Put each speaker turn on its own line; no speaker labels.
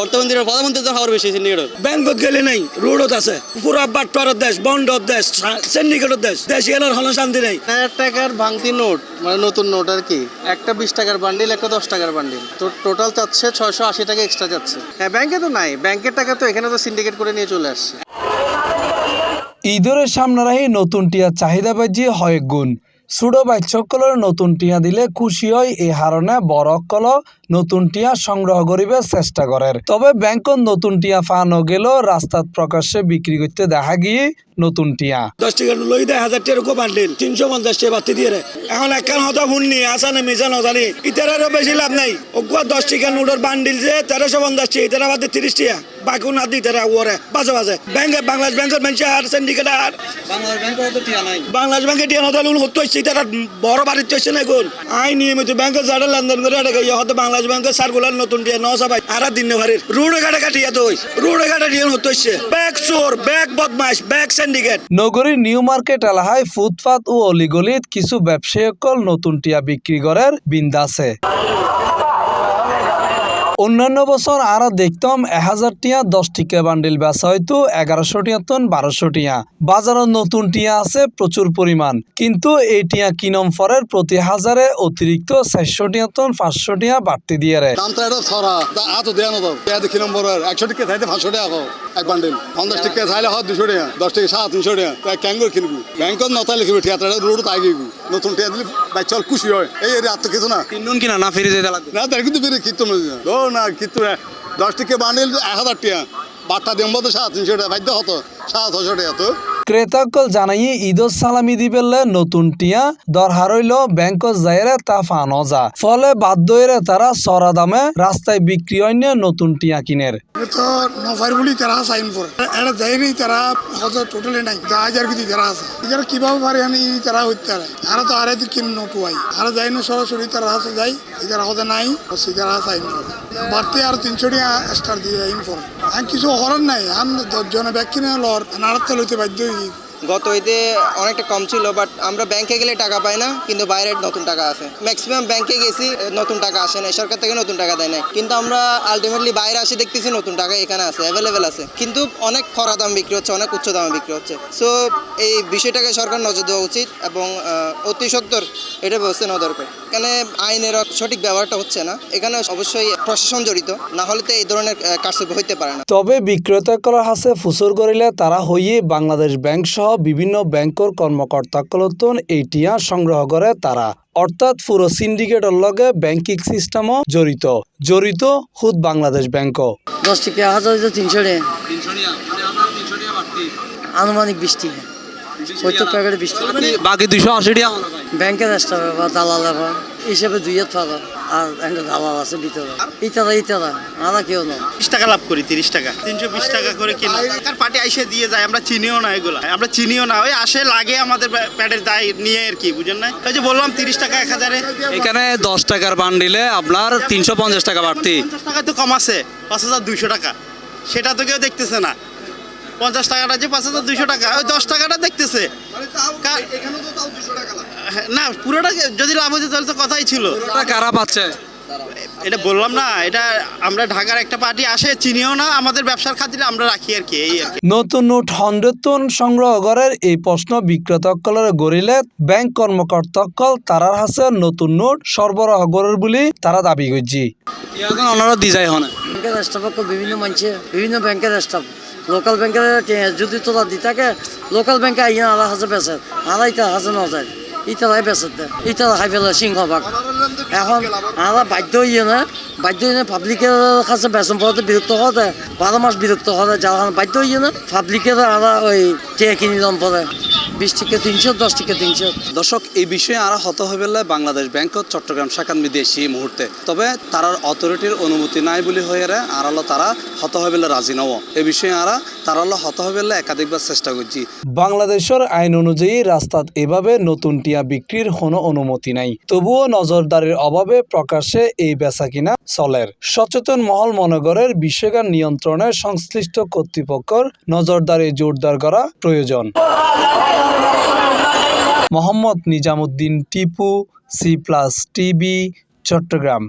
অর্থমন্ত্রী প্রধানমন্ত্রী তো খাবার বেশি সিন্ডিকেট
ব্যাংকত গেলে নাই রোডত আছে পুরা বাট্টারের দেশ বন্ডর দেশ সিন্ডিকেটের দেশ দেশ এলার হলো শান্তি নেই।
1000 টাকার ভাঙতি নোট মানে নতুন নোট আর কি, একটা 20 টাকার বান্ডিল, একটা 10 টাকার বান্ডিল, তো টোটাল চাচ্ছে 680 টাকা এক্সট্রা যাচ্ছে। হ্যাঁ, ব্যাংকে তো নাই, ব্যাংকের টাকা তো এখানে তো সিন্ডিকেট করে নিয়ে চলে আসছে।
ঈদের সামনে রাখি নতুন টিয়া চাহিদা বাজি হয় গুণ। ছোট বাচ্চাসকলের নতুন টিয়া দিলে খুশি হয়, এই হারণে বড়সকল নতুন টিয়া সংগ্রহ করিবে চেষ্টা করে। তবে ব্যাংকত নতুন টিয়া পানো গেল রাস্তাত প্রকাশ্যে বিক্রি করতে দেখা গিয়ে নতুন টিয়া
10 টাকা লই দেয় 1000 টাকা বান্ডিল 350 টাকা বাতি দিয়ে এখন একখান হতা শুননি আসা না মিশা নজানি ইতারেরও বেশি লাভ নাই। ওগুয়া 10 টাকা নোটের বান্ডিল যে 1350 টাকা ইতারা বাদে 30 টাকা বাকি না দিতে ওরে বাজে বাজে ব্যাংকে বাংলাদেশ ব্যাংকের মানুষ আর সিন্ডিকেট আর
বাংলাদেশ ব্যাংকে তো টিয়া নাই,
বাংলাদেশ ব্যাংকে টিয়া নতা লোন হতো তারা বড় বাড়িতে হচ্ছে না এখন আই নিয়মিত ব্যাংকে যারা লেনদেন করে এটা হয়তো বাংলাদেশ ব্যাংকের সার্কুলার নতুন টিয়া নসা ভাই আর দিন ভারির রোডে ঘাটে কাটিয়া তো রোডে ঘাটে টিয়া হতো ব্যাগ চোর ব্যাগ বদমাইশ ব্যাগ সিন্ডিকেট।
নগরীর নিউ মার্কেট এলাকায় ফুটপাত ও অলিগলিত কিছু ব্যবসায়ীসকল নতুন টিয়া বিক্রি করার বিন্দাসে। অন্যান্য বছর আরো দেখতাম 1000 টিয়া 10 টিকা বান্ডিল বেচা হয়তো 1100 টিয়া তন 1200 টিয়া। বাজারত নতুন টিয়া আছে প্রচুর পরিমাণ, কিন্তু এই টিয়া কিনম ফরের প্রতি হাজারে অতিরিক্ত 400 টিয়া তন 500 টিয়া বাড়তি দিয়ে রে।
দামটা এটা ছড়া এত দেয়া না দাও দেখি নম্বর 100 টাকা চাইতে 500 টাকা এক বান্ডিল, 50 টাকা চাইলে হয় 200 টাকা, 10 টাকা 350 টাকা ক্যাঙ্গর কিনবি ব্যাংকত নতা লিখবি টিয়াটা রোড তাই গিয়ে নতুন টিয়া দিলে ভাই চল খুশি হয় এই আর তো কিছু না
কিনুন কিনা না ফিরে যেতে লাগবে
না তার কিন্তু ফিরে কিনতো না কিন্তু 10 টাকা বান্ডিল 1000 টাকা বাট্টা দেব তো 350 টাকা বাধ্য হতো 700 টাকা তো।
ক্রেতাকল জানাই ঈদত সালামি দিবেলে নতুন টিয়া দর হারইল ব্যাংকত যাইরে তা ফানো যা, ফলে বাধ্য হয়ে তারা চড়া দামে রাস্তায় বিক্রি হয় নতুন টিয়া কিনের।
তো নফার বলি তারা সাইন করে এটা যায়নি তারা হয়তো টোটালি নাই 1000 কিছু তারা আছে এখানে কিভাবে পারে আমি তারা হইতে পারে আর তো আর কিন নটুয়াই আর যাইনি সরাসরি তারা হাতে যাই এখানে হতে নাই তারা সাইন করে বাড়তে আর 300 টাকা স্টার দিয়ে আইন করে আমি কিছু হরার নাই আমি 10 জনে ব্যাগ কিনে লর নাড়াতে লইতে বাধ্য হই।
গত ঈদে অনেকটা কম ছিল, বাট আমরা ব্যাংকে গেলে টাকা পাই না, কিন্তু বাইরে নতুন টাকা আসে। ম্যাক্সিমাম ব্যাংকে গেছি নতুন টাকা আসে না, সরকার থেকে নতুন টাকা দেয় না, কিন্তু আমরা আলটিমেটলি বাইরে আসে দেখতেছি নতুন টাকা এখানে আছে, অ্যাভেলেবেল আছে, কিন্তু অনেক খরা দাম বিক্রি হচ্ছে, অনেক উচ্চ দামে বিক্রি হচ্ছে। সো এই বিষয়টাকে সরকার নজর দেওয়া উচিত এবং অতি সত্বর এটা ব্যবস্থা নেওয়া দরকার। এখানে আইনের সঠিক ব্যবহারটা হচ্ছে না, এখানে অবশ্যই প্রশাসন জড়িত, না হলে তো এই ধরনের কার্যক্রম হইতে পারে না।
তবে বিক্রেতাকলৰ হাতে ফুসুর করিলে তারা হইয়ে বাংলাদেশ ব্যাংক সহ বিভিন্ন ব্যাংকৰ কর্মকর্তাকলতন এই টিয়া সংগ্রহ করে তারা, অর্থাৎ পুরো সিন্ডিকেটের লগে ব্যাংকিং সিস্টেমও জড়িত খুদ বাংলাদেশ ব্যাংক।
10 টাকা 1300 টাকা আনুমানিক 20 টাকা 70 প্যাকেটে 20 টাকা
বাকি 280 টাকা
ব্যাংকের স্টাফ বা দালাল হিসেবে 2 হাত পাবা আর একটা দালাল আছে ভিতরে ইতারা আমরা কেউ না
30 টাকা লাভ করি, 30 টাকা 320 টাকা করে কিনি। পার্টি আইসে দিয়ে যায়, আমরা চিনিও না, এগুলো আমরা চিনিও না, ওই আসে লাগে আমাদের প্যাডের দায় নিয়ে আর কি, বুঝেন না? ওই যে বললাম 30 টাকা 1000-এ,
এখানে 10 টাকার বান্ডিলে আপনার 350 টাকা বাড়তি,
50 টাকা তো কম আছে 5200 টাকা, সেটা তো কেউ দেখতেছে না। 50 টাকাটা যে 5200 টাকা, ওই 10 টাকাটা দেখতেছে না, পুরোটা যদি লাভ হতো তাহলে তো কথাই ছিল।
কারা পাচ্ছে
এটা বললাম না, এটা আমরা ঢাকার একটা পার্টি আসে চিনিও না, আমাদের ব্যবসার খাতিরে আমরা রাখি আর কি, এই আর কি।
নতুন নোট 100 টন সংগ্রহ করার এই প্রশ্ন বিক্রেতাসকলের গড়িলে ব্যাংক কর্মকর্তাসকল তারার হাতে নতুন নোট সরবরাহ করার বলে তারা দাবি করছে।
এখন ওনারা দি যায় হনে
ব্যাংকের স্টাফ বিভিন্ন মানুষে বিভিন্ন ব্যাংকের স্টাফ লোকাল ব্যাংকের যদি তোলা দি থাকে লোকাল ব্যাংকে আইয়া আলা হাজার বেচে আড়াই হাজার ন যায় ইতারাই বেচে দেয় ইতারা খাই ফেলে সিংহভাগ। এখন আমরা বাধ্য হইয়ে না পাবলিকের কাছে বেতন পড়াতে বিরক্ত হওয়া দেয় 12 মাস বিরক্ত হওয়া দেয়, যারা বাধ্য হইয়ে না পাবলিকের আমরা ওই টিয়া কিনে দাম পড়ে 20 টাকা 300 10 টাকা 300।
দর্শক, এই বিষয়ে আরা হত হইবে বাংলাদেশ ব্যাংক চট্টগ্রাম শাখার বিদেশি মুহূর্তে, তবে তারার অথরিটির অনুমতি নাই বলে হয়ে আড়ালো তারা হত হইবে রাজি নব, এই বিষয়ে আরা তারালো হত হইবে একাধিকবার চেষ্টা করছি।
বাংলাদেশের আইন অনুযায়ী রাস্তাত এভাবে নতুন টিয়া বিক্রির কোনো অনুমতি নাই, তবুও নজরদারির অভাবে প্রকাশ্যে এই বেচা কিনা চলের। সচেতন মহল মনোগরের বিষয়গান নিয়ন্ত্রণে সংশ্লিষ্ট কর্তৃপক্ষের নজরদারি জোরদার করা প্রয়োজন। Mohammad Nizamuddin Tipu, C+ TV, Chittagong.